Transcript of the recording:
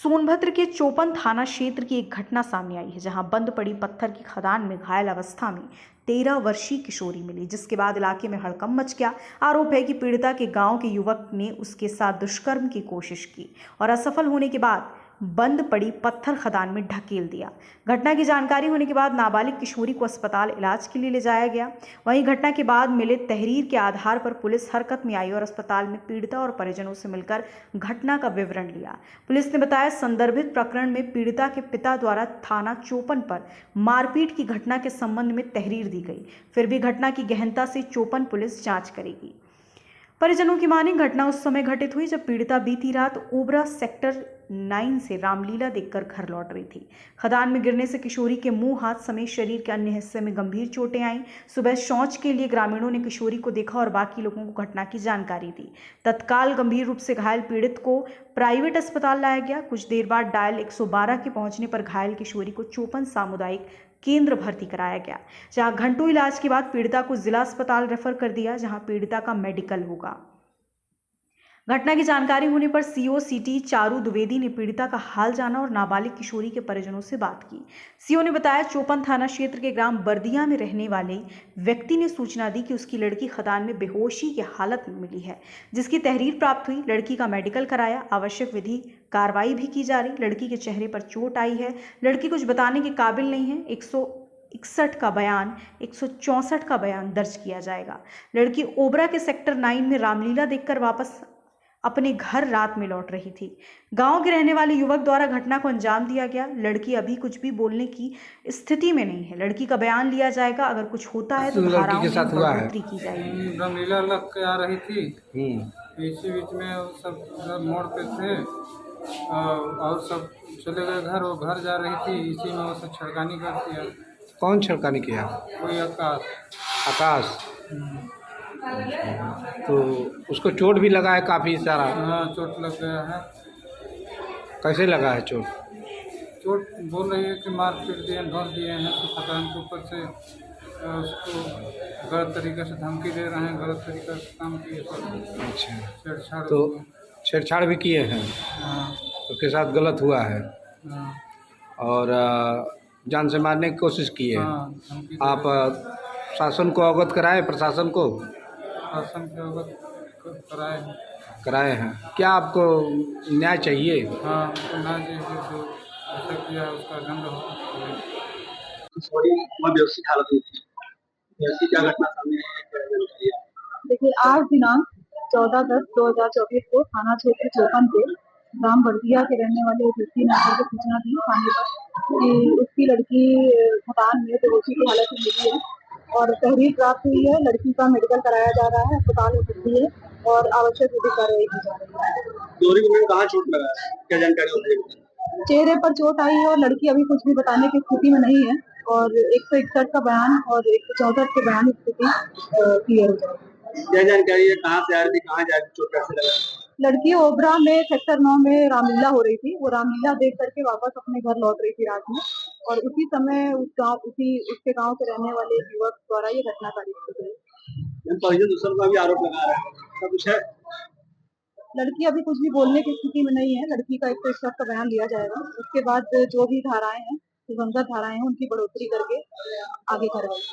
सोनभद्र के चोपन थाना क्षेत्र की एक घटना सामने आई है, जहां बंद पड़ी पत्थर की खदान में घायल अवस्था में 13 वर्षीय किशोरी मिली, जिसके बाद इलाके में हड़कंप मच गया। आरोप है कि पीड़िता के गांव के युवक ने उसके साथ दुष्कर्म की कोशिश की और असफल होने के बाद बंद पड़ी पत्थर खदान में ढकेल दिया। घटना की जानकारी होने के बाद नाबालिग किशोरी को अस्पताल इलाज के लिए ले जाया गया। वहीं घटना के बाद मिले तहरीर के आधार पर पुलिस हरकत में आई और अस्पताल में पीड़िता और परिजनों से मिलकर घटना का विवरण लिया। पुलिस ने बताया, संदर्भित प्रकरण में पीड़िता के पिता द्वारा थाना चोपन पर मारपीट की घटना के संबंध में तहरीर दी गई। फिर भी घटना की गहनता से चोपन पुलिस जांच करेगी। परिजनों की माने घटना उस समय घटित हुई जब पीड़िता बीती रात ओबरा सेक्टर 9 से रामलीला देखकर घर लौट रही थी। खदान में गिरने से किशोरी के मुंह, हाथ समेत शरीर के अन्य हिस्से में गंभीर चोटें आईं। सुबह शौच के लिए ग्रामीणों ने किशोरी को देखा और बाकी लोगों को घटना की जानकारी दी। तत्काल गंभीर रूप से घायल पीड़ित को प्राइवेट अस्पताल लाया गया। कुछ देर बाद डायल 112 के पहुंचने पर घायल किशोरी को चोपन सामुदायिक केंद्र भर्ती कराया गया, जहां घंटों इलाज के बाद पीड़िता को जिला अस्पताल रेफर कर दिया, जहां पीड़िता का मेडिकल होगा। घटना की जानकारी होने पर सीओ सिटी चारू द्विवेदी ने पीड़िता का हाल जाना और नाबालिग किशोरी के परिजनों से बात की। सीओ ने बताया, चोपन थाना क्षेत्र के ग्राम बर्दिया में रहने वाले व्यक्ति ने सूचना दी कि उसकी लड़की खदान में बेहोशी की हालत में मिली है, जिसकी तहरीर प्राप्त हुई। लड़की का मेडिकल कराया, आवश्यक विधि कार्रवाई भी की जा रही। लड़की के चेहरे पर चोट आई है, लड़की कुछ बताने के काबिल नहीं है। 161 का बयान, 164 का बयान दर्ज किया जाएगा। लड़की ओबरा के सेक्टर 9 में रामलीला देखकर वापस अपने घर रात में लौट रही थी। गांव के रहने वाले युवक द्वारा घटना को अंजाम दिया गया। लड़की अभी कुछ भी बोलने की स्थिति में नहीं है। लड़की का बयान लिया जाएगा। अगर कुछ होता है तो धाराओं में बढ़ोतरी की जाएगी। रामलीला लग के आ रही थी, इसी बीच में सब मोड़ पे थे और सब चले गए घर। वो घर जा रही थी, इसी में वो सब छड़कानी कर दिया। कौन छड़कानी किया? कोई आकाश। तो उसको चोट भी लगा है काफ़ी सारा? हाँ, चोट लग गया है। कैसे लगा है चोट? चोट बोल रही है कि मार पीट दिए, ढोल दिए हैं। तो खदान के ऊपर से उसको गलत तरीके से धमकी दे रहे हैं, गलत तरीके से काम किए सब। अच्छा, छेड़छाड़ तो छेड़छाड़ भी किए हैं? हाँ। उसके साथ गलत हुआ है? हाँ। और जान से मारने की कोशिश की है? हाँ, आप शासन को अवगत कराए? प्रशासन को शासन के अवगत कराए हैं? क्या आपको न्याय चाहिए? हाँ, हमको न्याय चाहिए। जो ऐसा किया उसका दंड हो। थोड़ी व्यवस्थित हालत में थी, ऐसी क्या घटना सामने आई? देखिए, आज दिनांक 14/10/2024 को थाना क्षेत्र चोपन के ग्राम बर्दिया के रहने वाले एक व्यक्ति ने आकर के सूचना दी थाने पर कि उसकी लड़की खदान में बेहोशी की हालत में मिली है और तहरीर प्राप्त हुई है। लड़की का मेडिकल कराया जा रहा है, अस्पताल में भर्ती है और आवश्यक विधि कार्रवाई की जा रही है। कहाँ चोट लगा है, क्या जानकारी हो रही है? चेहरे पर चोट आई है और लड़की अभी कुछ भी बताने की स्थिति में नहीं है और 161 का बयान और 164 के बयान स्थिति क्लियर हो जाएगी। क्या जानकारी है, कहाँ से आ रही थी, कहाँ जा रही थी, चोट कैसे लगा? लड़की ओबरा में सेक्टर 9 में रामलीला हो रही थी। वो रामलीला देख करके वापस अपने घर लौट रही थी रात में और उसी समय उसके गांव के रहने वाले युवक द्वारा ये घटना कारित की गई। दूसरों का भी आरोप लगा रहा है, सब कुछ है। लड़की अभी कुछ भी बोलने की स्थिति में नहीं है। लड़की का 161 का बयान लिया जाएगा। उसके बाद जो भी धाराएं हैं, सुगंधित धाराएं हैं, उनकी बढ़ोतरी करके आगे कार्रवाई